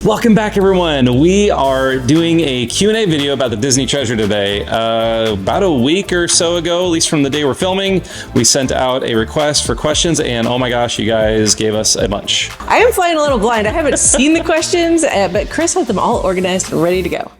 Welcome back, everyone. We are doing a Q&A video about the Disney Treasure today. About a week or so ago, at least from the day we're filming, we sent out a request for questions, and oh my gosh, you guys gave us a bunch. I am flying a little blind. I haven't seen the questions, but Chris has them all organized and ready to go.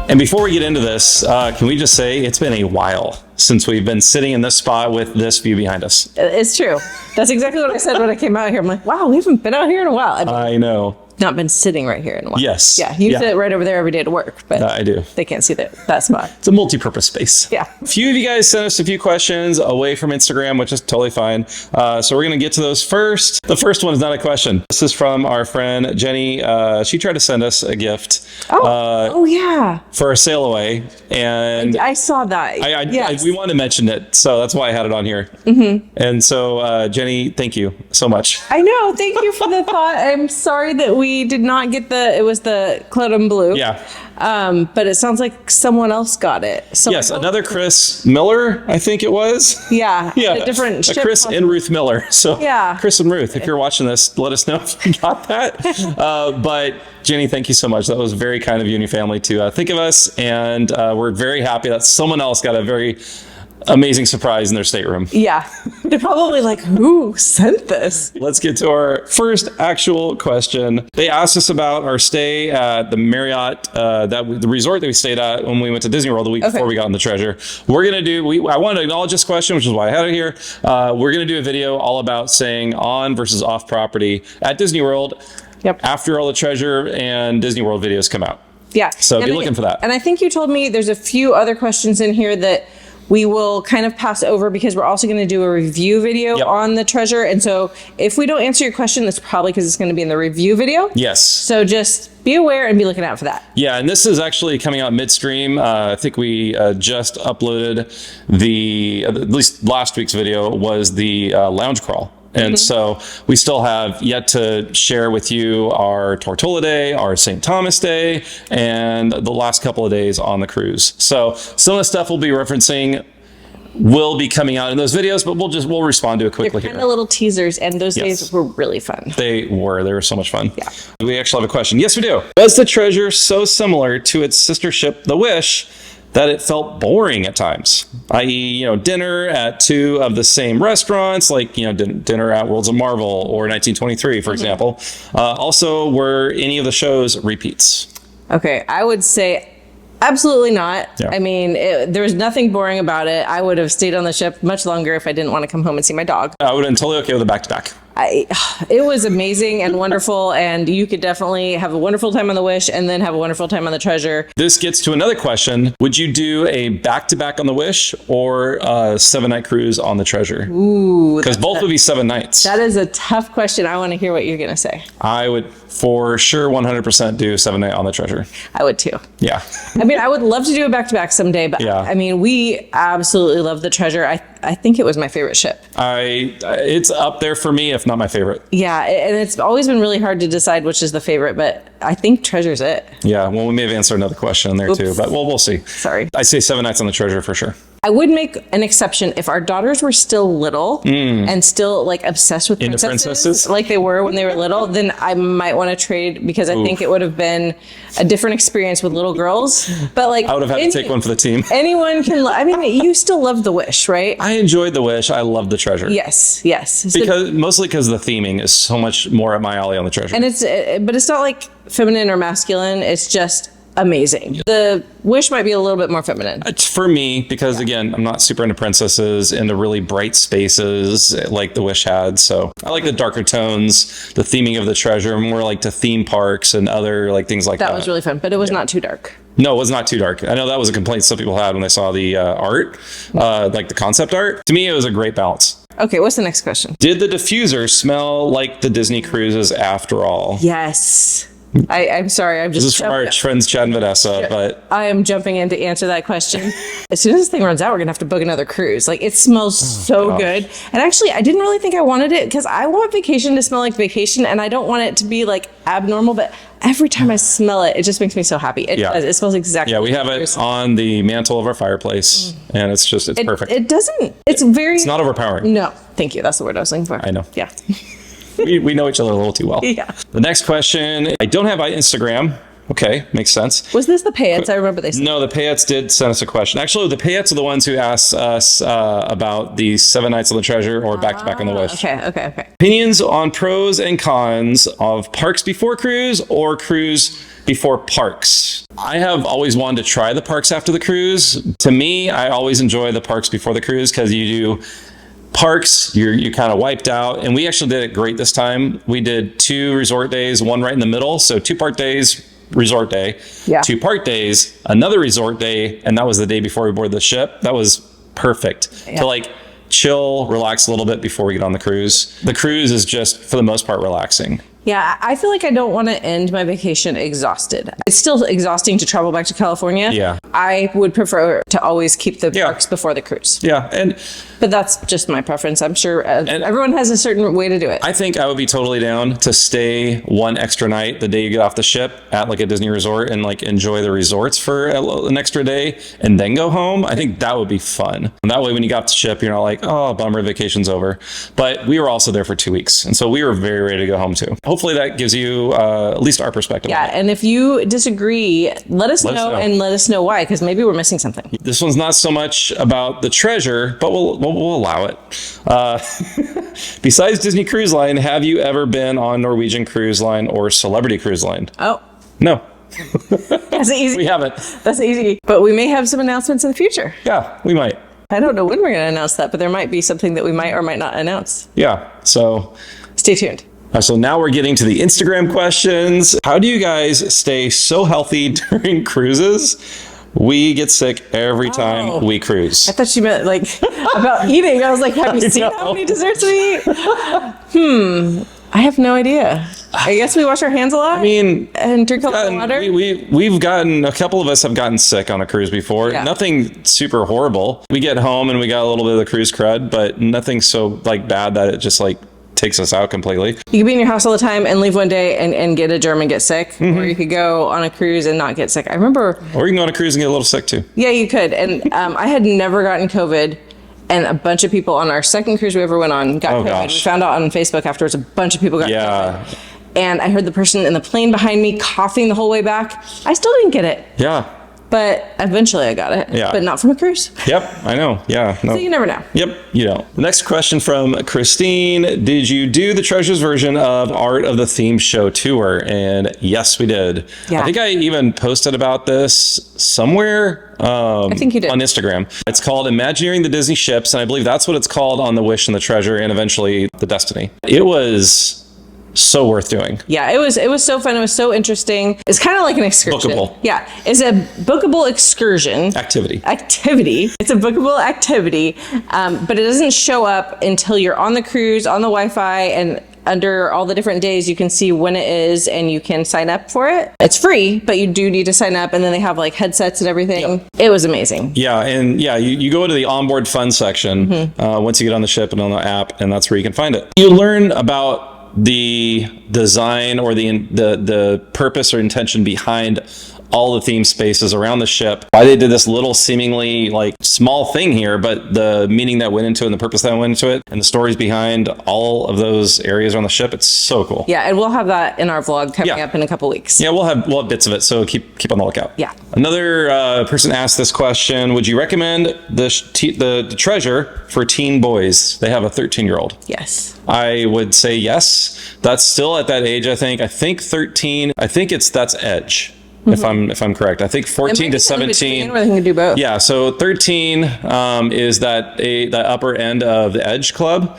And before we get into this, can we just say it's been a while since we've been sitting in this spot with this view behind us. It's true. That's exactly what I said when I came out here. I'm like, wow, we haven't been out here in a while. I know. Not been sitting right here in a while. Yes. Yeah, you sit right over there every day to work, but I do. They can't see that spot. It's a multi-purpose space. Yeah. A few of you guys sent us a few questions away from Instagram, which is totally fine. So we're going to get to those first. The first one is not a question. This is from our friend Jenny. She tried to send us a gift. Oh yeah. For a sail away, and I saw that. Yes. We want to mention it, so that's why I had it on here. Mm-hmm. And so, Jenny, thank you so much. I know. Thank you for the thought. I'm sorry that we did not get it was the Clotham Blue. Yeah. But it sounds like someone else got it. So yes, another Chris Miller, I think it was. Yeah. Yeah. A different ship. Chris and Ruth Miller. So yeah. Chris and Ruth, if you're watching this, let us know if you got that. But Jenny, thank you so much. That was very kind of you and your family to think of us. And we're very happy that someone else got a very amazing surprise in their stateroom. Yeah. They're probably like, who sent this? Let's get to our first actual question. They asked us about our stay at the Marriott, the resort that we stayed at when we went to Disney World the week before we got on the Treasure. We're going to do, I wanted to acknowledge this question, which is why I had it here. We're going to do a video all about staying on versus off property at Disney World after all the Treasure and Disney World videos come out. Yeah. So be looking for that. And I think you told me there's a few other questions in here that we will kind of pass over because we're also going to do a review video on the Treasure. And so if we don't answer your question, that's probably because it's going to be in the review video. Yes. So just be aware and be looking out for that. Yeah, and this is actually coming out midstream. I think we just uploaded at least last week's video was the lounge crawl. And so we still have yet to share with you our Tortola Day, our St. Thomas Day, and the last couple of days on the cruise. So some of the stuff we'll be referencing will be coming out in those videos, but we'll respond to it quickly. They're kind of little teasers, and those days were really fun. They were so much fun. Yeah. We actually have a question. Yes, we do. Was the Treasure so similar to its sister ship, the Wish, that it felt boring at times, i.e., dinner at two of the same restaurants, like, dinner at Worlds of Marvel or 1923, for example. Also, were any of the shows repeats? Okay, I would say absolutely not. Yeah. I mean, there was nothing boring about it. I would have stayed on the ship much longer if I didn't want to come home and see my dog. I would have been totally okay with a back-to-back. It was amazing and wonderful, and you could definitely have a wonderful time on the Wish and then have a wonderful time on the Treasure. This gets to another question. Would you do a back-to-back on the Wish or a 7-night cruise on the Treasure? Ooh. Because both would be 7 nights. That is a tough question. I want to hear what you're going to say. I would for sure 100% do 7-night on the Treasure. I would too. Yeah. I mean, I would love to do a back-to-back someday, but I mean, we absolutely love the Treasure. I think it was my favorite ship. It's up there for me, if not my favorite. Yeah, and it's always been really hard to decide which is the favorite, but I think Treasure's it. Yeah, well, we may have answered another question there too, but we'll see. Sorry. I say 7 nights on the Treasure for sure. I would make an exception if our daughters were still little and still like obsessed with princesses like they were when they were little, then I might want to trade because I think it would have been a different experience with little girls. But like I would have had to take one for the team. Anyone can, I mean, you still love the Wish, right? I enjoyed the Wish. I love the Treasure. Yes. Mostly because the theming is so much more at my alley on the Treasure. And but it's not like feminine or masculine. It's just amazing. The Wish might be a little bit more feminine. For me, because again, I'm not super into princesses, into really bright spaces like the Wish had. So I like the darker tones, the theming of the Treasure, more like to theme parks and other like things like that. That was really fun, but it was not too dark. No, it was not too dark. I know that was a complaint some people had when they saw the art, like the concept art. To me, it was a great balance. Okay, what's the next question? Did the diffuser smell like the Disney cruises after all? Yes. I'm sorry. I'm just. This is from our friends Chad and Vanessa, but I am jumping in to answer that question. As soon as this thing runs out, we're gonna have to book another cruise. Like it smells so good. And actually, I didn't really think I wanted it because I want vacation to smell like vacation, and I don't want it to be like abnormal. But every time I smell it, it just makes me so happy. It does. It smells exactly. Yeah, we have it on the mantle of our fireplace, and it's perfect. It doesn't. It's very. It's not overpowering. No, thank you. That's the word I was looking for. I know. Yeah. we know each other a little too well. Yeah. The next question, I don't have Instagram. Okay, makes sense. Was this the Payettes? I remember they said. No, the Payettes did send us a question. Actually, the Payettes are the ones who asked us about the 7 Nights on the Treasure or Back to Back on the Wish. Okay. Opinions on pros and cons of parks before cruise or cruise before parks. I have always wanted to try the parks after the cruise. To me, I always enjoy the parks before the cruise because you do parks, you're kind of wiped out. And we actually did it great this time. We did 2 resort days, one right in the middle. So 2 park days, resort day, 2 park days, another resort day, and that was the day before we boarded the ship. That was perfect to like chill, relax a little bit before we get on the cruise. The cruise is just, for the most part, relaxing. Yeah, I feel like I don't want to end my vacation exhausted. It's still exhausting to travel back to California. Yeah. I would prefer to always keep the parks before the cruise. Yeah, But that's just my preference. I'm sure everyone has a certain way to do it. I think I would be totally down to stay 1 extra night the day you get off the ship at like a Disney resort and like enjoy the resorts for an extra day and then go home. I think that would be fun. And that way when you got off the ship, you're not like, oh, bummer, vacation's over. But we were also there for 2 weeks. And so we were very ready to go home too. Hopefully that gives you at least our perspective. Yeah, and if you disagree, let us know and let us know why, because maybe we're missing something. This one's not so much about the treasure, but we'll allow it. Besides Disney Cruise Line, have you ever been on Norwegian Cruise Line or Celebrity Cruise Line? Oh. No. That's easy. We haven't. That's easy. But we may have some announcements in the future. Yeah, we might. I don't know when we're going to announce that, but there might be something that we might or might not announce. Yeah, so stay tuned. So now we're getting to the Instagram questions. How do you guys stay so healthy during cruises? We get sick every time we cruise. I thought you meant like about eating. I was like, have you seen how many desserts we eat? I have no idea. I guess we wash our hands a lot. I mean, and drink a lot of water. We've gotten, a couple of us have gotten sick on a cruise before. Yeah. Nothing super horrible. We get home and we got a little bit of the cruise crud, but nothing so like bad that it just like takes us out completely. You could be in your house all the time and leave one day and get a germ and get sick, or you could go on a cruise and not get sick. I remember. Or you can go on a cruise and get a little sick too. Yeah, you could. And I had never gotten COVID, and a bunch of people on our second cruise we ever went on got COVID. Gosh. We found out on Facebook afterwards a bunch of people got COVID. And I heard the person in the plane behind me coughing the whole way back. I still didn't get it. Yeah. But eventually I got it. Yeah. But not from a cruise. Yep, I know. Yeah. No. So you never know. Yep, you know. The next question from Christine. Did you do the Treasures version of Art of the Theme Show tour? And yes, we did. Yeah. I think I even posted about this somewhere I think you did. on Instagram. It's called Imagineering the Disney Ships, and I believe that's what it's called on the Wish and the Treasure and eventually the Destiny. It was so worth doing. Yeah, it was so fun. It was so interesting. It's kind of like an excursion. Bookable. Yeah, it's a bookable excursion. Activity. It's a bookable activity, but it doesn't show up until you're on the cruise, on the Wi-Fi, and under all the different days you can see when it is and you can sign up for it. It's free, but you do need to sign up, and then they have like headsets and everything. Yep. It was amazing. Yeah, and yeah, you go to the onboard fun section once you get on the ship and on the app, and that's where you can find it. You learn about the design or the purpose or intention behind all the theme spaces around the ship, why they did this little seemingly like small thing here, but the meaning that went into it and the purpose that went into it and the stories behind all of those areas on the ship. It's so cool. Yeah, and we'll have that in our vlog coming up in a couple weeks. Yeah, we'll have bits of it, so keep on the lookout. Yeah. Another person asked this question: would you recommend the Treasure for teen boys? They have a 13-year-old. Yes. I would say yes. That's still at that age. I think 13. I think that's Edge. If I'm correct, I think 14 to 17. Where they can do both. Yeah, so 13 is that upper end of the Edge Club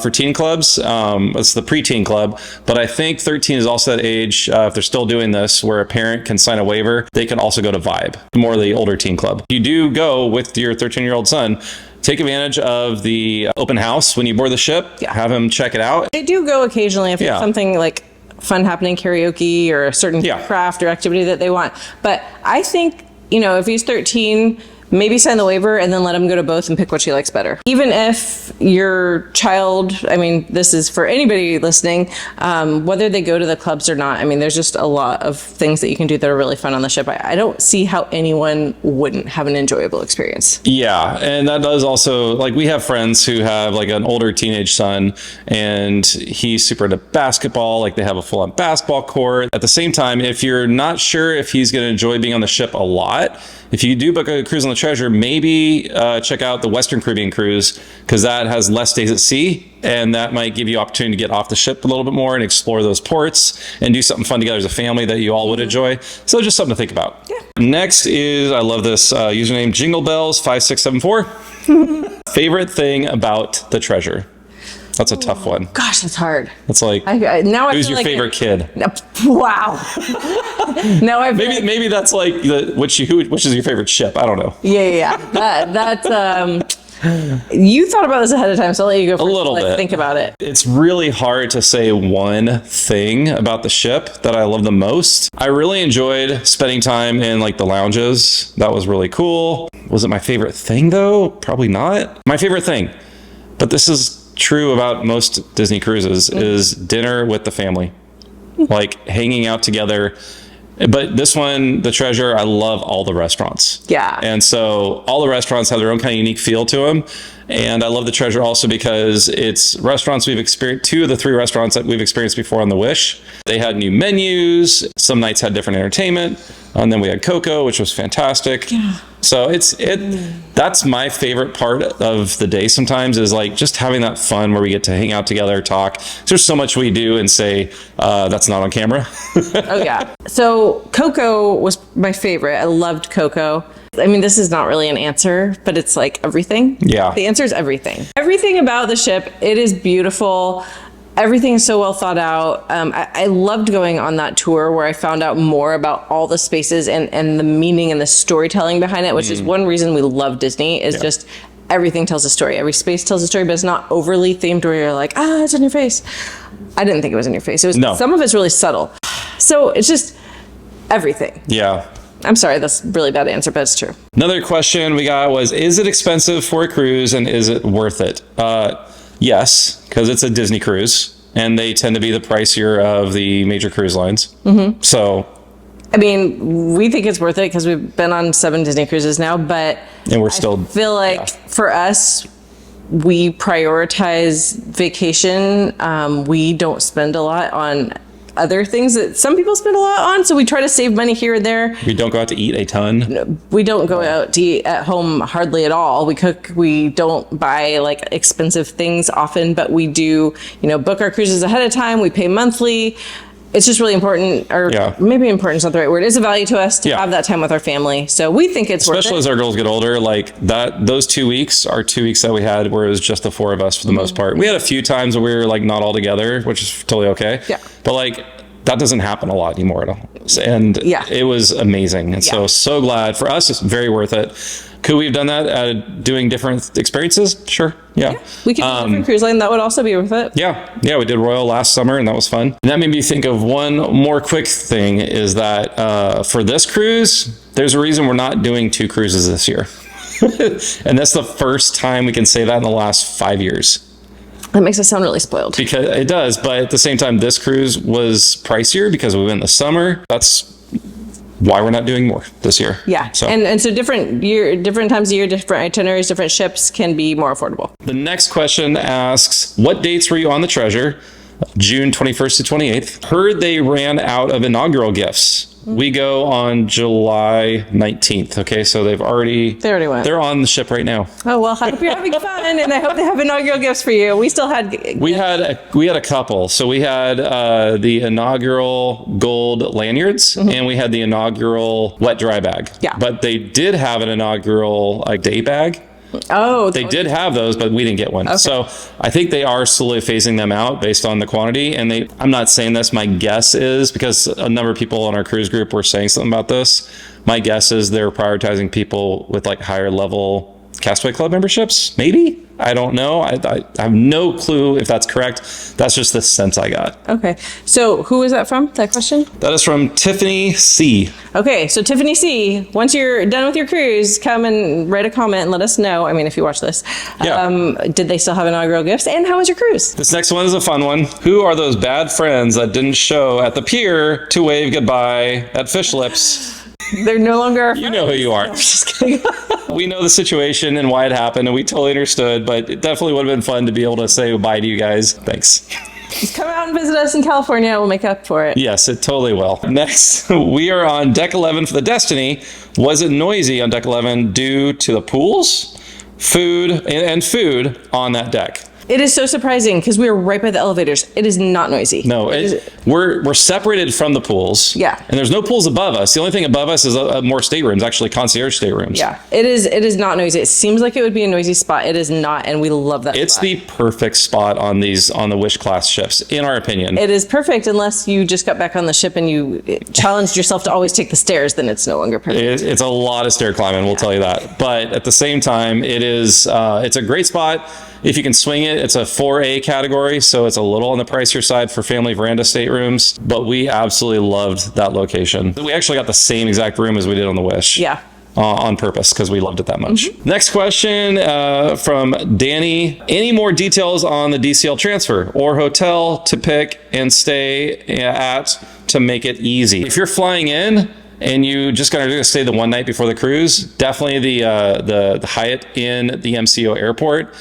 for teen clubs. It's the preteen club, but I think 13 is also that age if they're still doing this, where a parent can sign a waiver. They can also go to Vibe, more the older teen club. You do go with your 13-year-old son. Take advantage of the open house when you board the ship. Yeah. Have him check it out. They do go occasionally if there's something like fun happening, karaoke or a certain craft or activity that they want. But I think, if he's 13, maybe sign the waiver and then let them go to both and pick what she likes better. Even if your child, I mean, this is for anybody listening, whether they go to the clubs or not, I mean, there's just a lot of things that you can do that are really fun on the ship. I don't see how anyone wouldn't have an enjoyable experience. Yeah, and that does also, like, we have friends who have like an older teenage son, and he's super into basketball. Like, they have a full-on basketball court. At the same time, if you're not sure if he's going to enjoy being on the ship a lot, if you do book a cruise on the Treasure, maybe check out the Western Caribbean cruise, because that has less days at sea, and that might give you opportunity to get off the ship a little bit more and explore those ports and do something fun together as a family that you all would enjoy. So just something to think about. Yeah. Next is, I love this username, Jingle Bells 5674. Favorite thing about the Treasure? That's a tough one. Gosh, that's hard. It's like, now I who's feel your like favorite kid? Wow. Now I maybe that's like which is your favorite ship? I don't know. Yeah. That's you thought about this ahead of time, so I'll let you go first. A little bit. Think about it. It's really hard to say one thing about the ship that I love the most. I really enjoyed spending time in like the lounges. That was really cool. Was it my favorite thing though? Probably not. My favorite thing, but this is true about most Disney cruises, is dinner with the family, like hanging out together. But this one, the Treasure, I love all the restaurants. Yeah. And so all the restaurants have their own kind of unique feel to them. And I love the Treasure also because it's restaurants we've experienced, 2 of the 3 restaurants that we've experienced before on the Wish. They had new menus. Some nights had different entertainment. And then we had Coco, which was fantastic. Yeah. So that's my favorite part of the day sometimes, is like just having that fun where we get to hang out together, talk. There's so much we do and say that's not on camera. Oh yeah. So Coco was my favorite. I loved Coco. I mean, this is not really an answer, but it's like everything. Yeah. The answer is everything. Everything about the ship. It is beautiful. Everything is so well thought out. I loved going on that tour where I found out more about all the spaces and the meaning and the storytelling behind it, which is one reason we love Disney, is just everything tells a story. Every space tells a story, but it's not overly themed where you're like, it's in your face. I didn't think it was in your face. It was, no. Some of it's really subtle. So it's just everything. Yeah. I'm sorry, that's a really bad answer, but it's true. Another question we got was, is it expensive for a cruise and is it worth it? Yes, because it's a Disney cruise and they tend to be the pricier of the major cruise lines. Mm-hmm. So, I mean, we think it's worth it because we've been on 7 Disney cruises now, but and we're still, I feel like for us, we prioritize vacation. We don't spend a lot on other things that some people spend a lot on, so we try to save money here and there. We don't go out to eat a ton. We don't go out to eat at home hardly at all. We cook. We don't buy like expensive things often, but we do, book our cruises ahead of time. We pay monthly. It's just really important, or maybe important is not the right word. It's a value to us to have that time with our family. So we think it's worth it. Especially as our girls get older, like that, those 2 weeks are 2 weeks that we had where it was just the 4 of us for the most part. We had a few times where we were like not all together, which is totally okay. Yeah. But like that doesn't happen a lot anymore at all. And it was amazing. And so glad. For us, it's very worth it. Could we have done that doing different experiences? Sure. Yeah. We could do a different cruise line. That would also be worth it. Yeah. We did Royal last summer and that was fun. And that made me think of one more quick thing, is that for this cruise, there's a reason we're not doing 2 cruises this year. And that's the first time we can say that in the last 5 years. That makes us sound really spoiled. Because it does, but at the same time, this cruise was pricier because we went in the summer. That's why we're not doing more this year. Yeah. So. And so different times of year, different itineraries, different ships can be more affordable. The next question asks, what dates were you on the Treasure? June 21st to 28th. Heard they ran out of inaugural gifts. We go on July 19th. Okay, so they already went. They're on the ship right now. Oh, well, I hope you're having fun, and I hope they have inaugural gifts for you. We still had... We had a couple. So we had the inaugural gold lanyards, and we had the inaugural wet dry bag. Yeah. But they did have an inaugural day bag. Oh, they did have those, but we didn't get one. Okay. So I think they are slowly phasing them out based on the quantity. And I'm not saying this, my guess is, because a number of people on our cruise group were saying something about this. My guess is they're prioritizing people with like higher level Castaway Club memberships, maybe. I don't know. I have no clue if that's correct. That's just the sense I got. Okay. So who was that from, that question? That is from Tiffany C. Okay. So Tiffany C, once you're done with your cruise, come and write a comment and let us know. I mean, if you watch this, did they still have inaugural gifts? And how was your cruise? This next one is a fun one. Who are those bad friends that didn't show at the pier to wave goodbye at Fish Lips? They're no longer our friends. You know who you are. No, I'm just kidding. We know the situation and why it happened, and we totally understood, but it definitely would have been fun to be able to say goodbye to you guys. Thanks. Just come out and visit us in California. We'll make up for it. Yes, it totally will. Next, we are on deck 11 for the Destiny. Was it noisy on deck 11 due to the pools, food, and food on that deck? It is so surprising because we were right by the elevators. It is not noisy. No, we're separated from the pools. Yeah. And there's no pools above us. The only thing above us is more staterooms, actually concierge staterooms. Yeah. It is not noisy. It seems like it would be a noisy spot. It is not, and we love that It's spot. the perfect spot on the Wish class ships, in our opinion. It is perfect unless you just got back on the ship and you challenged yourself to always take the stairs, then it's no longer perfect. It's a lot of stair climbing, we'll tell you that. But at the same time, it's a great spot. If you can swing it, it's a 4A category, so it's a little on the pricier side for family veranda staterooms, but we absolutely loved that location. We actually got the same exact room as we did on the Wish. Yeah. On purpose, because we loved it that much. Next question from Danny. Any more details on the DCL transfer or hotel to pick and stay at to make it easy? If you're flying in and you just gotta stay the one night before the cruise, definitely the Hyatt in the MCO airport.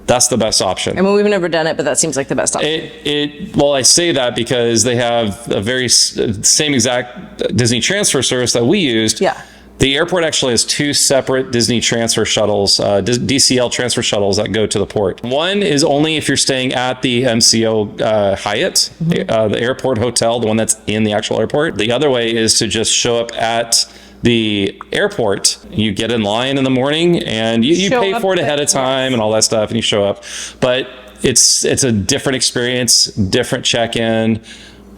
That's the best option. I mean, we've never done it, but that seems like the best option. Well, I say that because they have a very same exact Disney transfer service that we used. Yeah. The airport actually has two separate Disney transfer shuttles, DCL transfer shuttles that go to the port. One is only if you're staying at the MCO Hyatt, the airport hotel, the one that's in the actual airport. The other way is to just show up at the airport. You get in line in the morning and you pay for it ahead of time and all that stuff, and you show up. But it's a different experience, different check-in.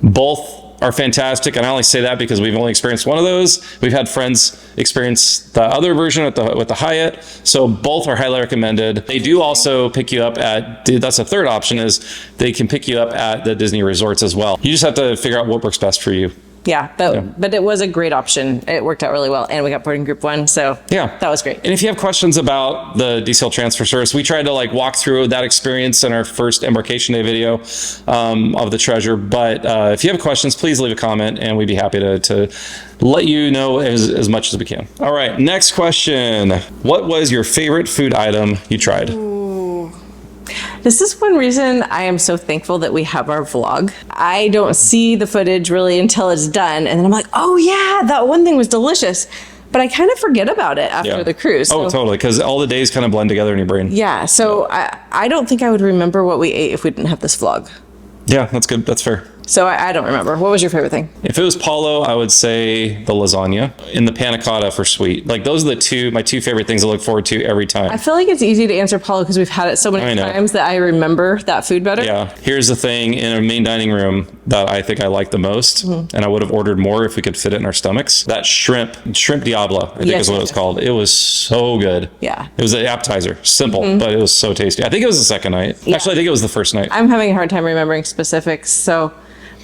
Both are fantastic, and I only say that because we've only experienced one of those. We've had friends experience the other version with the Hyatt, so both are highly recommended. They do also pick you up at, that's a third option, is they can pick you up at the Disney resorts as well. You just have to figure out what works best for you. Yeah, but it was a great option. It worked out really well, and we got boarding group 1, so yeah, that was great. And if you have questions about the DCL transfer service, we tried to walk through that experience in our first embarkation day video of the Treasure. But if you have questions, please leave a comment, and we'd be happy to let you know as much as we can. All right, next question. What was your favorite food item you tried? This is one reason I am so thankful that we have our vlog. I don't see the footage really until it's done, and then I'm like, oh yeah, that one thing was delicious. But I kind of forget about it after the cruise. So. Oh, totally, because all the days kind of blend together in your brain. Yeah, so I don't think I would remember what we ate if we didn't have this vlog. Yeah, that's good. That's fair. So I don't remember. What was your favorite thing? If it was Paulo, I would say the lasagna and the panna cotta for sweet. Those are my two favorite things I look forward to every time. I feel like it's easy to answer Paulo because we've had it so many times that I remember that food better. Yeah. Here's the thing in our main dining room that I think I like the most, and I would have ordered more if we could fit it in our stomachs. That shrimp Diablo, I think is what it was called. It was so good. Yeah. It was an appetizer. Simple, but it was so tasty. I think it was the second night. Yeah. Actually, I think it was the first night. I'm having a hard time remembering specifics, so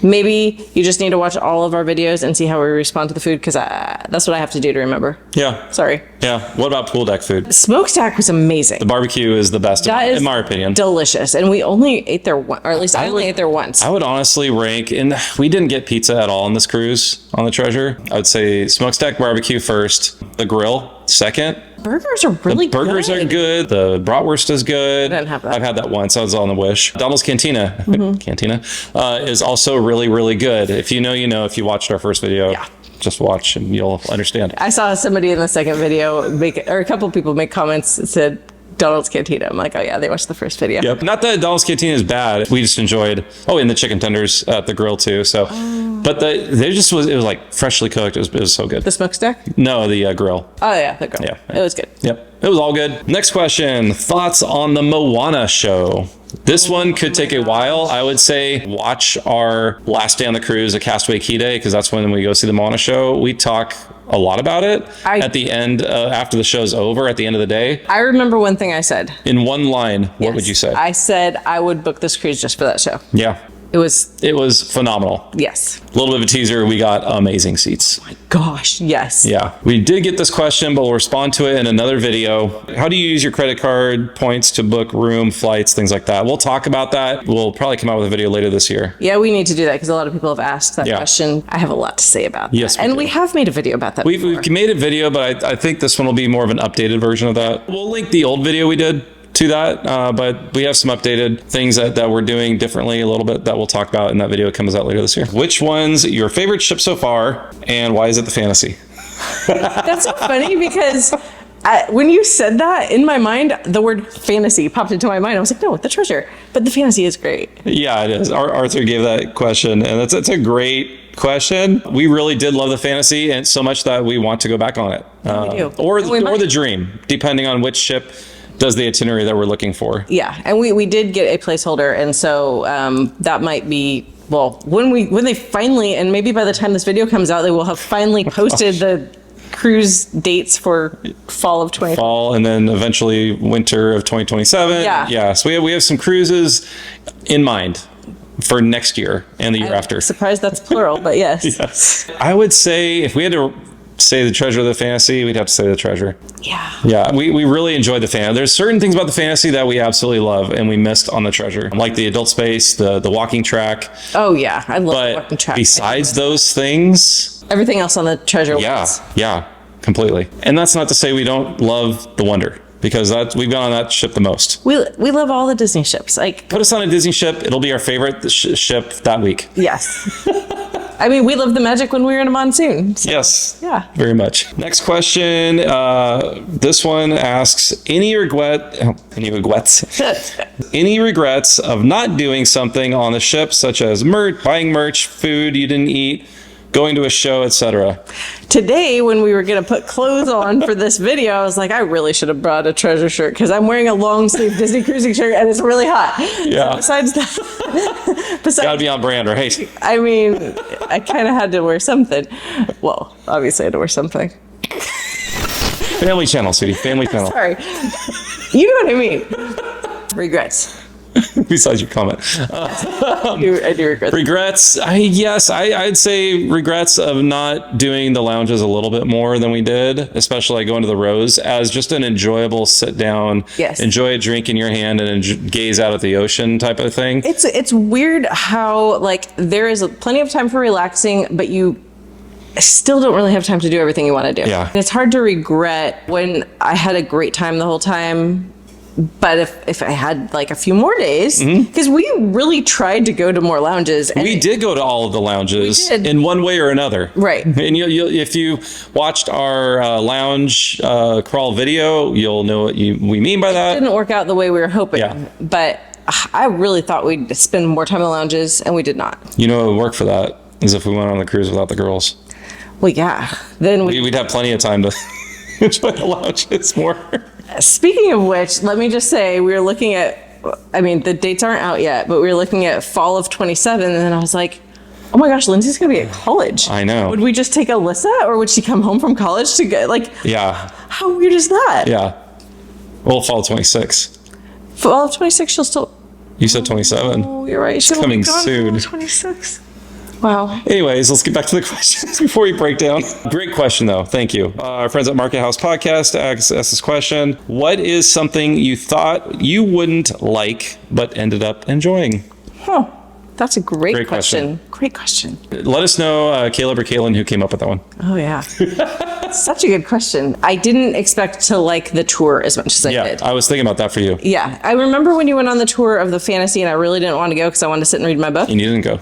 maybe you just need to watch all of our videos and see how we respond to the food, because that's what I have to do to remember. Yeah. Sorry. Yeah. What about pool deck food? Smokestack was amazing. The barbecue is the best, in my opinion. Delicious. And we only ate there once, or at least I only ate there once. I would honestly rank, and we didn't get pizza at all on this cruise on the Treasure. I would say smokestack barbecue first, the grill second. Burgers are really good. The burgers are good. The bratwurst is good. I didn't have that. I've had that once. I was on the Wish. Donald's Cantina, is also really, really good. If you know, you know. If you watched our first video, just watch and you'll understand. I saw somebody in the second video or a couple people make comments that said Donald's Cantina. I'm like, oh yeah, they watched the first video. Yep. Not that Donald's Cantina is bad. We just enjoyed. Oh, and the chicken tenders at the grill too. So, but it was freshly cooked. It was so good. The smokestack? No, the grill. Oh yeah, the grill. Yeah, it was good. Yep. It was all good. Next question. Thoughts on the Moana show? This one could take a while. I would say watch our last day on the cruise, a Castaway Key Day, because that's when we go see the Moana show. We talk a lot about it at the end, after the show's over, at the end of the day. I remember one thing I said. In one line, what would you say? I said I would book this cruise just for that show. Yeah. It was phenomenal. Yes. A little bit of a teaser. We got amazing seats. Oh my gosh, yes. Yeah. We did get this question, but we'll respond to it in another video. How do you use your credit card points to book room, flights, things like that? We'll talk about that. We'll probably come out with a video later this year. Yeah, we need to do that because a lot of people have asked that question. I have a lot to say about that. Yes, we have made a video about that. We've made a video, but I think this one will be more of an updated version of that. We'll link the old video we did to that, but we have some updated things that we're doing differently a little bit that we'll talk about in that video. It comes out later this year. Which one's your favorite ship so far, and why is it the Fantasy? That's so funny because when you said that, in my mind, the word fantasy popped into my mind. I was like, no, the Treasure. But the Fantasy is great. Yeah, it is. Arthur gave that question, and it's a great question. We really did love the Fantasy, and so much that we want to go back on it. We do. Or the Dream, depending on which ship does the itinerary that we're looking for. Yeah, and we did get a placeholder, and so that might be, well, when they finally, and maybe by the time this video comes out, they will have finally posted the cruise dates for fall of 2020. Fall, and then eventually winter of 2027. Yeah, so we have some cruises in mind for next year and the year after. Surprised that's plural, but yes. Yes. I would say if we had to say the Treasure of the Fantasy, we'd have to say the Treasure. Yeah, we really enjoyed the Fantasy. There's certain things about the Fantasy that we absolutely love and we missed on the Treasure, like the adult space, the walking track. Oh yeah, I love the walking track. Besides those things, everything else on the Treasure yeah, completely. And that's not to say we don't love the Wonder, because we've gone on that ship the most. We love all the Disney ships. Like, put us on a Disney ship, it'll be our favorite ship that week. Yes. I mean, we lived the magic when we were in a monsoon. So. Yes. Yeah. Very much. Next question. This one asks, any regrets of not doing something on the ship, such as buying merch, food you didn't eat, going to a show, etc. Today, when we were going to put clothes on for this video, I was like, I really should have brought a Treasure shirt because I'm wearing a long sleeve Disney cruising shirt and it's really hot. Yeah. So besides that, gotta be on brand, right? I mean, I kind of had to wear something. Well, obviously I had to wear something. Family channel, sweetie. Family channel. Sorry. You know what I mean. Regrets. Besides your comment. I do regret regrets. I'd say regrets of not doing the lounges a little bit more than we did, especially like going to the Rose as just an enjoyable sit down, enjoy a drink in your hand and gaze out at the ocean type of thing. It's weird how like there is plenty of time for relaxing, but you still don't really have time to do everything you want to do. Yeah. It's hard to regret when I had a great time the whole time. But if I had like a few more days, because we really tried to go to more lounges. And we did go to all of the lounges in one way or another. Right. And if you watched our lounge crawl video, you'll know what we mean by that. It didn't work out the way we were hoping. Yeah. But I really thought we'd spend more time in the lounges, and we did not. You know what would work for that is if we went on the cruise without the girls. Well, yeah. Then we'd have plenty of time to enjoy the lounges more. Speaking of which, let me just say, we were looking at, I mean, the dates aren't out yet, but we were looking at fall of 27, and then I was like, oh my gosh, Lindsay's going to be at college. I know. Would we just take Alyssa, or would she come home from college to go, like, yeah. How weird is that? Yeah. Well, fall of 26. Fall of 26, she'll still. You said 27. Oh, you're right. She's coming soon. 26. Wow. Anyways, let's get back to the questions before we break down. Great question, though. Thank you. Our friends at Market House Podcast asked this question. What is something you thought you wouldn't like, but ended up enjoying? Huh. That's a great question. Great question. Let us know, Caleb or Kaylin, who came up with that one. Oh, yeah. Such a good question. I didn't expect to like the tour as much as I did. I was thinking about that for you. Yeah. I remember when you went on the tour of the Fantasy, and I really didn't want to go because I wanted to sit and read my book. And you didn't go.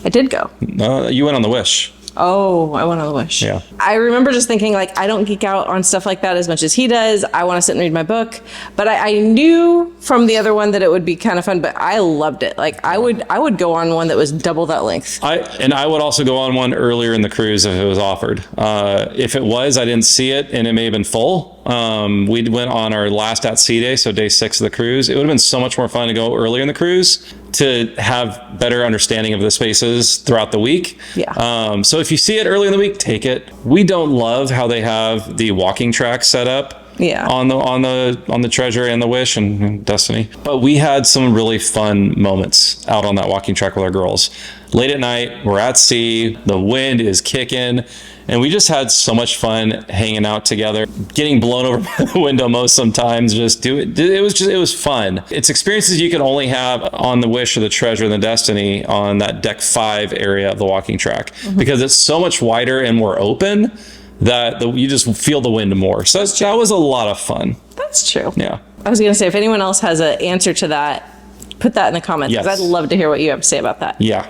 I did go. No, you went on the Wish. Oh, I want to wish. Yeah. I remember just thinking like, I don't geek out on stuff like that as much as he does. I want to sit and read my book, but I knew from the other one that it would be kind of fun, but I loved it. Like I would go on one that was double that length. I would also go on one earlier in the cruise if it was offered. If it was, I didn't see it and it may have been full. We went on our last at sea day, so day 6 of the cruise. It would have been so much more fun to go earlier in the cruise to have better understanding of the spaces throughout the week. Yeah. So if you see it early in the week, take it. We don't love how they have the walking track set up. Yeah. On the Treasure and the Wish and Destiny. But we had some really fun moments out on that walking track with our girls. Late at night, we're at sea, the wind is kicking, and we just had so much fun hanging out together, getting blown over by the window most sometimes. It was fun. It's experiences you can only have on the Wish or the Treasure and the Destiny on that deck 5 area of the walking track, because it's so much wider and more open that you just feel the wind more. So that was a lot of fun. That's true. Yeah. I was going to say, if anyone else has an answer to that, put that in the comments, because Yes. I'd love to hear what you have to say about that. Yeah.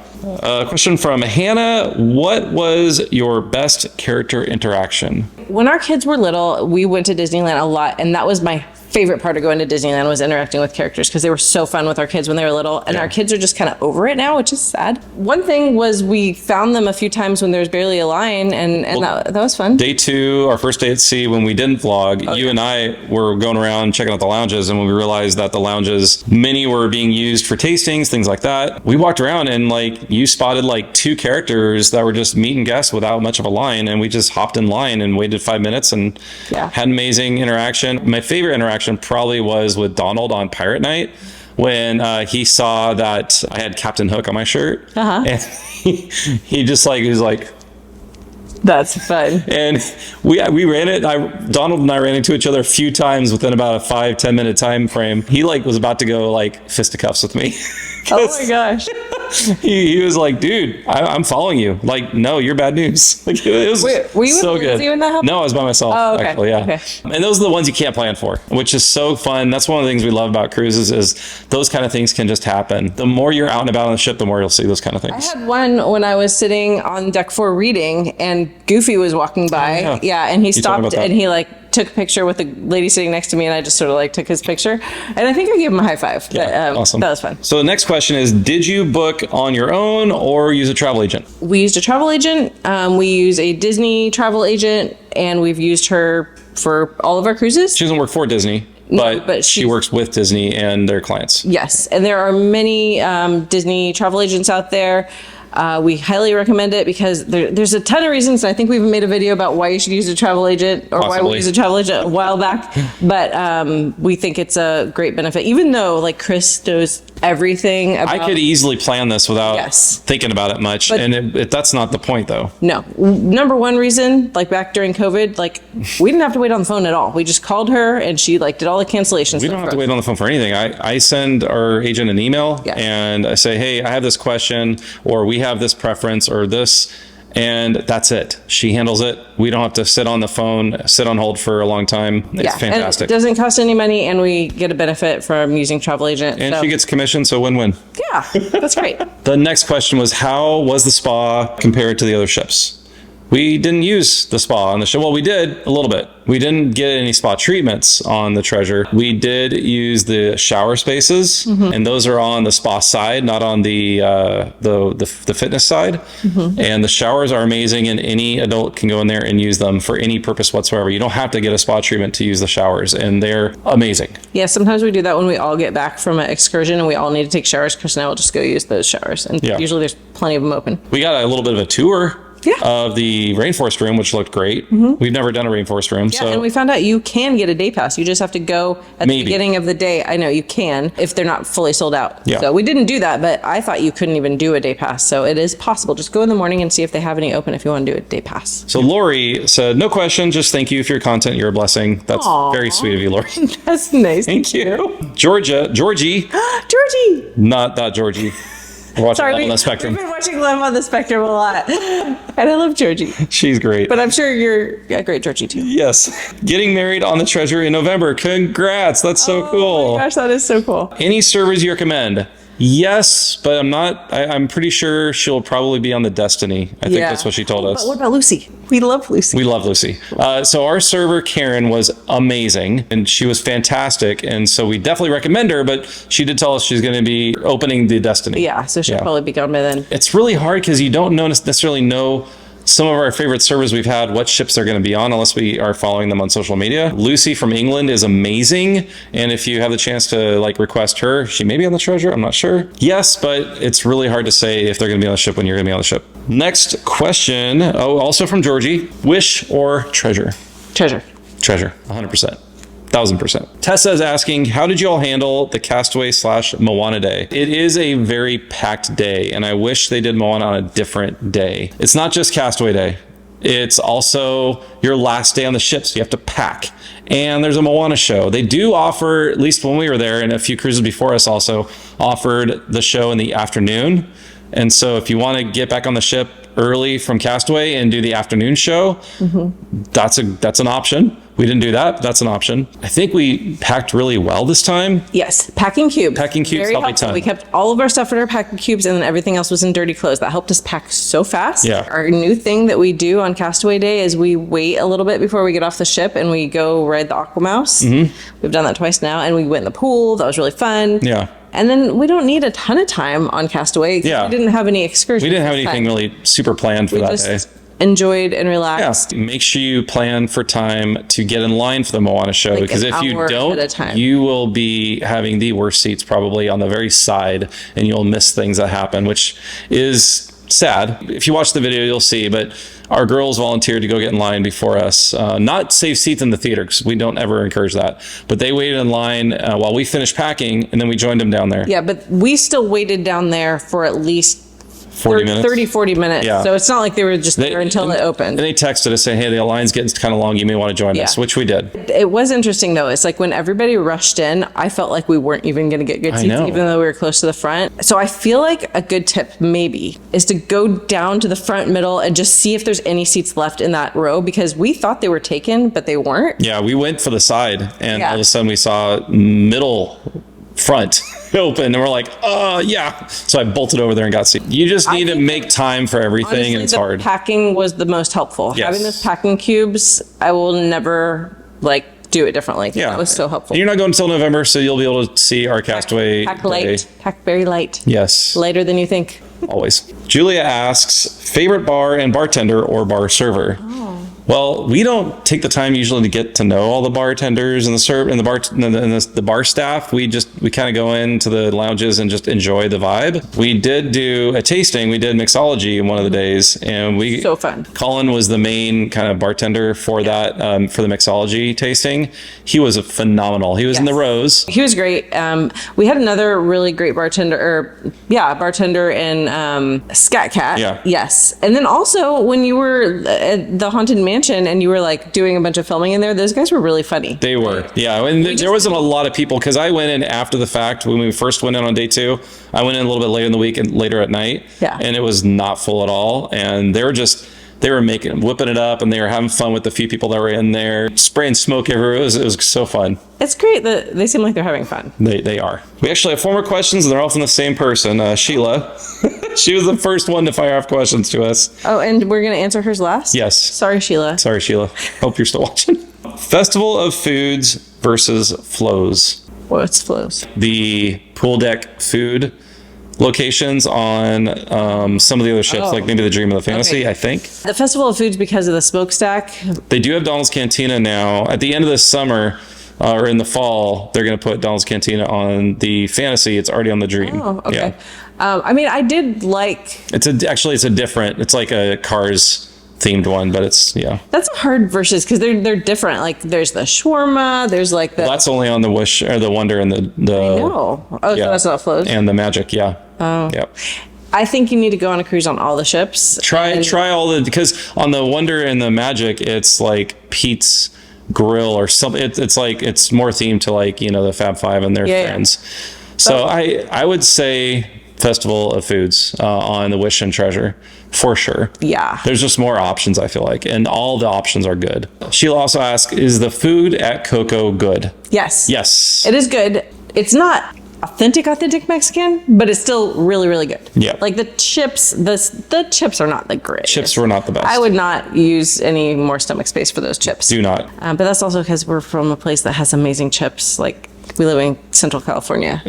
Question from Hannah. What was your best character interaction? When our kids were little, we went to Disneyland a lot, and that was my favorite part of going to Disneyland, was interacting with characters, because they were so fun with our kids when they were little, and Yeah. our kids are just kind of over it now, which is sad. One thing was we found them a few times when there was barely a line, and that was fun. Day 2, our first day at sea, when we didn't vlog, you and I were going around checking out the lounges, and when we realized that the lounges, many were being used for tastings, things like that, we walked around and like you spotted like 2 characters that were just meeting guests without much of a line, and we just hopped in line and waited 5 minutes and had amazing interaction. My favorite interaction probably was with Donald on Pirate Night, when he saw that I had Captain Hook on my shirt, and he just like, he was like, That's fun. and we ran it. Donald and I ran into each other a few times within about a 5-10 minute time frame. He like was about to go like fisticuffs with me. Oh my gosh. He was like, dude, I'm following you. Like, no, you're bad news. Like, it was Wait, were you so with good. Lindsay when that happened? No, I was by myself. Oh, okay. Actually, yeah. Okay. And those are the ones you can't plan for, which is so fun. That's one of the things we love about cruises, is those kind of things can just happen. The more you're out and about on the ship, the more you'll see those kind of I things. had one when I was sitting on deck 4 reading, and Goofy was walking by. Oh, yeah. And he You told me stopped about that. and he like took a picture with the lady sitting next to me, and I just sort of like took his picture, and I think I gave him a high five. Yeah, awesome. That was fun. So the next question is, did you book on your own or use a travel agent? We used a travel agent. We use a Disney travel agent, and we've used her for all of our cruises. She doesn't work for Disney, No, but she works with Disney and their clients. Yes, and there are many Disney travel agents out there. We highly recommend it, because there's a ton of reasons. I think we even made a video about why you should use a travel agent, or why we use a travel agent a while back. But we think it's a great benefit, even though like Chris knows everything about. I could easily plan this without Yes. thinking about it much, But- and that's not the point, though. No. Number one reason, like back during COVID, like we didn't have to wait on the phone at all. We just called her, and she like did all the cancellations. We don't have to wait on the phone for anything. I send our agent an email, Yeah. and I say, hey, I have this question, or we have this preference, or this, and that's it. She handles it. We don't have to sit on the phone, sit on hold for a long time. It's fantastic. And it doesn't cost any money, and we get a benefit from using travel agent. And so, she gets commission, so win-win. yeah, that's great. The next question was, how was the spa compared to the other ships? We didn't use the spa on the ship. Well, we did a little bit. We didn't get any spa treatments on the Treasure. We did use the shower spaces, and those are on the spa side, not on the fitness side. And the showers are amazing, and any adult can go in there and use them for any purpose whatsoever. You don't have to get a spa treatment to use the showers, and they're amazing. Yeah, sometimes we do that when we all get back from an excursion and we all need to take showers. Chris and I will just go use those showers, and Yeah. usually there's plenty of them open. We got a little bit of a tour of the rainforest room, which looked great. We've never done a rainforest room. Yeah, so and we found out you can get a day pass. You just have to go at the beginning of the day. I know you can, if they're not fully sold out. Yeah. So we didn't do that, but I thought you couldn't even do a day pass. So it is possible. Just go in the morning and see if they have any open if you want to do a day pass. So Lori said, no question, just thank you for your content. You're a blessing. That's Aw. very sweet of you, Lori. That's nice. Thank you. Georgie, Georgie! not Georgie. We're watching Sorry, Love on the we've Spectrum. been watching Love on the Spectrum a lot. And I love Georgie. She's great. But I'm sure you're a great Georgie too. Yes. Getting married on the Treasure in November. Congrats. That's so cool. Oh my gosh, that is so cool. Any servers you recommend? Yes, but I'm pretty sure she'll probably be on the Destiny. I think that's what she told us. But what about Lucy? We love Lucy. We love Lucy. So our server, Karen, was amazing, and she was fantastic. And so we definitely recommend her, but she did tell us she's going to be opening the Destiny. Yeah, so she'll probably be gone by then. It's really hard because you don't necessarily know some of our favorite servers we've had, what ships they're going to be on, unless we are following them on social media. Lucy from England is amazing. And if you have the chance to like request her, she may be on the treasure. I'm not sure. Yes, but it's really hard to say if they're going to be on the ship when you're going to be on the ship. Next question. Oh, also from Georgie. Wish or treasure? Treasure. Treasure. 100%. 1000%. Tessa is asking, how did you all handle the Castaway / Moana day? It is a very packed day, and I wish they did Moana on a different day. It's not just Castaway day. It's also your last day on the ship, so you have to pack. And there's a Moana show. They do offer, at least when we were there, and a few cruises before us also, offered the show in the afternoon. And so if you want to get back on the ship early from Castaway and do the afternoon show, that's an option. We didn't do that, but that's an option. I think we packed really well this time. Yes, packing cubes. Packing cubes Very helped me helpful. ton. We kept all of our stuff in our packing cubes, and then everything else was in dirty clothes. That helped us pack so fast. Yeah. Our new thing that we do on Castaway Day is we wait a little bit before we get off the ship, and we go ride the Aquamouse. We've done that twice now, and we went in the pool. That was really fun. Yeah. And then we don't need a ton of time on Castaway. Yeah. We didn't have any excursions. We didn't have anything really super planned for that day. Enjoyed and relaxed. Yeah. Make sure you plan for time to get in line for the Moana show, Like because an if you hour don't, ahead of time. you will be having the worst seats probably on the very side, and you'll miss things that happen, which is sad. If you watch the video, you'll see, but our girls volunteered to go get in line before us. Not save seats in the theater, because we don't ever encourage that. But they waited in line while we finished packing, and then we joined them down there. Yeah, but we still waited down there for at least 40 minutes. 30, 40 minutes. Yeah. So it's not like they were just there until it opened. And they texted us saying, hey, the line's getting kind of long. You may want to join us, which we did. It was interesting, though. It's like when everybody rushed in, I felt like we weren't even going to get good seats, even though we were close to the front. So I feel like a good tip, maybe, is to go down to the front middle and just see if there's any seats left in that row, because we thought they were taken, but they weren't. Yeah, we went for the side, and all of a sudden we saw middle front open, and we're like, yeah. So I bolted over there and got seat. You just need to make time for everything. Honestly, and it's the hard. Packing was the most helpful. Yes. Having those packing cubes, I will never do it differently. Yeah, that was so helpful. And you're not going until November, so you'll be able to see our Castaway Pack light. Pack very light. Yes, Lighter than you think. always. Julia asks, favorite bar and bartender or bar server? Well, we don't take the time usually to get to know all the bartenders and the bar staff. We kind of go into the lounges and just enjoy the vibe. We did do a tasting. We did mixology one of the days, and so fun. Colin was the main kind of bartender for that for the mixology tasting. He was phenomenal. He was in the Rose. He was great. We had another really great bartender in Scat Cat. Yeah. Yes. And then also when you were at the Haunted Mansion and you were like doing a bunch of filming in there, those guys were really funny. They were. Yeah. And there wasn't a lot of people, because I went in after the fact when we first went in on day 2. I went in a little bit later in the week and later at night. Yeah. And it was not full at all. And they were whipping it up, and they were having fun with the few people that were in there, spraying smoke everywhere. It was so fun. It's great that they seem like they're having fun. They are. We actually have 4 more questions, and they're all from the same person, Sheila. She was the first one to fire off questions to us. Oh, and we're going to answer hers last? Yes. Sorry, Sheila. Hope you're still watching. Festival of Foods versus Flows. What's Flows? The pool deck food locations on some of the other ships, like maybe the Dream of the Fantasy, I think. The Festival of Foods, because of the smokestack. They do have Donald's Cantina now. At the end of this summer, or in the fall, they're going to put Donald's Cantina on the Fantasy. It's already on the Dream. Oh, okay. Yeah. I mean, I did like... It's like a Cars themed one, but it's, That's a hard versus, because they're different. Like, there's the shawarma, there's like the... Well, that's only on the Wish, or the Wonder, and the No. Oh, so that's not Flows? And the Magic, yeah. Oh. Yep. I think you need to go on a cruise on all the ships. Try all because on the Wonder and the Magic, it's like Pete's Grill or something. It's like, it's more themed to like, the Fab Five and their friends. So I would say Festival of Foods on the Wish and Treasure for sure. Yeah. There's just more options, I feel like, and all the options are good. She'll also ask, is the food at Coco good? Yes. Yes. It is good. It's not authentic Mexican, but it's still really, really good. Yeah. Like the chips, the chips are not the greatest. Chips were not the best. I would not use any more stomach space for those chips. Do not. But that's also because we're from a place that has amazing chips. Like we live in Central California.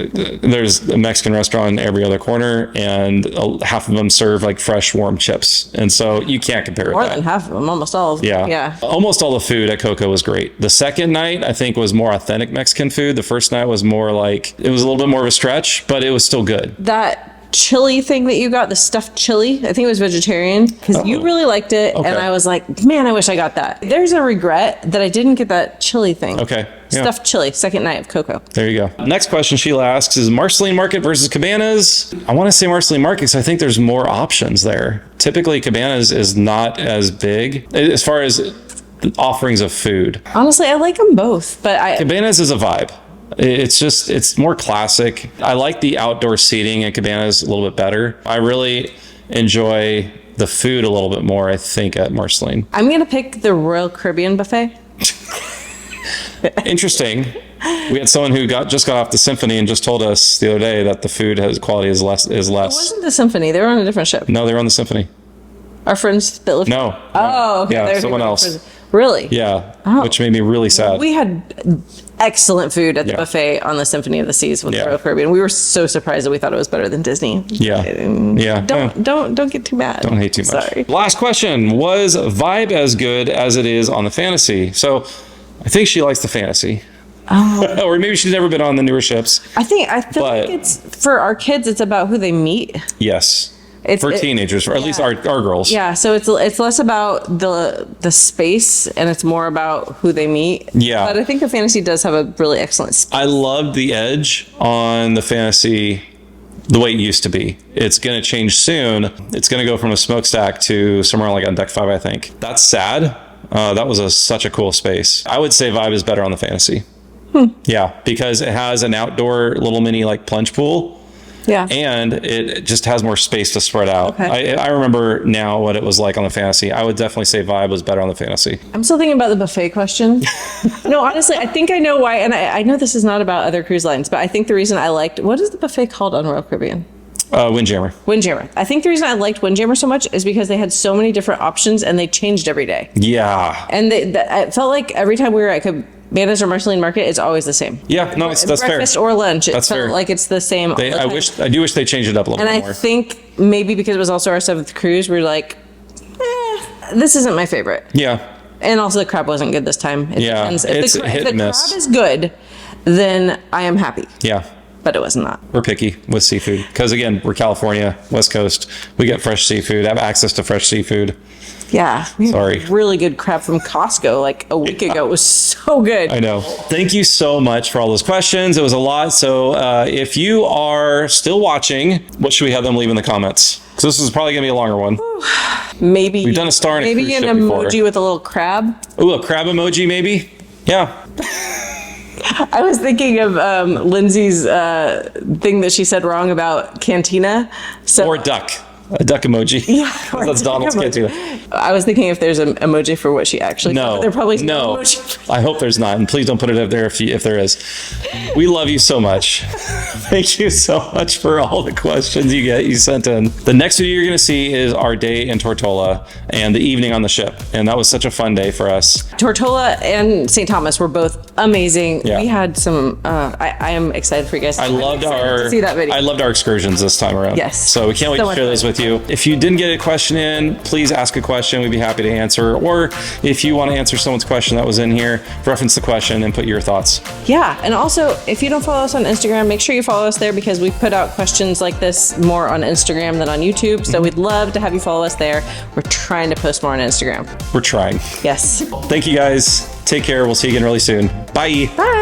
There's a Mexican restaurant in every other corner, and half of them serve like fresh, warm chips. And so you can't compare More that. than half of them, almost all of them. Yeah. Yeah. Almost all the food at Coco was great. The second night, I think, was more authentic Mexican food. The first night was more like, it was a little bit more of a stretch, but it was still good. That chili thing that you got, the stuffed chili, I think it was vegetarian, because you really liked it. Okay. And I was like, man, I wish I got that. There's a regret that I didn't get that chili thing. Okay. Yeah. Stuffed chili, second night of Coco. There you go. Next question Sheila asks is Marceline Market versus Cabanas. I want to say Marceline Market because I think there's more options there. Typically, Cabanas is not as big as far as offerings of food. Honestly, I like them both, but Cabanas is a vibe. It's more classic. I like the outdoor seating at Cabanas a little bit better. I really enjoy the food a little bit more, I think, at Marceline. I'm going to pick the Royal Caribbean buffet. Interesting. We had someone who just got off the Symphony and just told us the other day that the food quality is less. It wasn't the Symphony. They were on a different ship. No, they were on the Symphony. Our friends that lived. No. Oh, okay. Yeah, someone else. Really? Yeah, Oh. which made me really sad. We had excellent food at the Yeah. buffet on the Symphony of the Seas with Yeah. Royal Caribbean. We were so surprised that we thought it was better than Disney. Yeah. Yeah. Don't get too mad. Don't hate too much. Sorry. Last question. Was Vibe as good as it is on the Fantasy? So I think she likes the Fantasy. Oh. Or maybe she's never been on the newer ships. I feel like But- it's for our kids. It's about who they meet. Yes. It's For teenagers, or at least our girls. Yeah, so it's less about the space and it's more about who they meet. Yeah. But I think the Fantasy does have a really excellent space. I loved the edge on the Fantasy the way it used to be. It's going to change soon. It's going to go from a smokestack to somewhere like on deck 5, I think. That's sad. That was such a cool space. I would say Vibe is better on the Fantasy. Yeah, because it has an outdoor little mini like plunge pool. Yeah. And it just has more space to spread out. Okay. I remember now what it was like on the Fantasy. I would definitely say Vibe was better on the Fantasy. I'm still thinking about the buffet question. No, honestly, I think I know why. And I know this is not about other cruise lines, but I think the reason I liked, what is the buffet called on Royal Caribbean? Windjammer. Windjammer. I think the reason I liked Windjammer so much is because they had so many different options and they changed every day. Yeah. And it felt like every time we were at Cabanas or Marceline Market, it's always the same. Yeah, no, that's fair. Breakfast or lunch, it That's felt fair. like it's the same. all the I time. do wish they changed it up a little And bit I more. think maybe because it was also our 7th cruise, we were like, this isn't my favorite. Yeah. And also the crab wasn't good this time. It Yeah, depends. it's If hit the and miss. crab is good, then I am happy. Yeah. But it was not. We're picky with seafood because, again, we're California, West Coast. We get fresh seafood, have access to fresh seafood. Yeah. We had Sorry. really good crab from Costco like a week ago. It was so good. I know. Thank you so much for all those questions. It was a lot. So if you are still watching, what should we have them leave in the comments? Because this is probably going to be a longer one. Maybe We've done a star and a maybe cruise an ship before. emoji with a little crab. Ooh, a crab emoji maybe? Yeah. I was thinking of Lindsay's thing that she said wrong about Cantina. So Or duck. A duck emoji. Yeah, or That's a duck Donald's emoji. Cantina. I was thinking if there's an emoji for what she actually said, No, but there probably is no. emoji for I hope there's not, and please don't put it up there if there is. We love you so much. Thank you so much for all the questions you sent in. The next video you're going to see is our day in Tortola and the evening on the ship, and that was such a fun day for us. Tortola and St. Thomas were both amazing. Yeah. We had some. I am excited for you guys. I loved to see that video. I loved our excursions this time around. Yes. So we can't wait So to much share those fun. with you. If you didn't get a question in, please ask a question. We'd be happy to answer. Or if you want to answer someone's question that was in here, reference the question and put your thoughts. Yeah, and also if you don't follow us on Instagram, make sure you follow us there because we put out questions like this more on Instagram than on YouTube. So we'd love to have you follow us there. We're trying to post more on Instagram. We're trying. Yes. Thank you guys. Take care. We'll see you again really soon. Bye. Bye.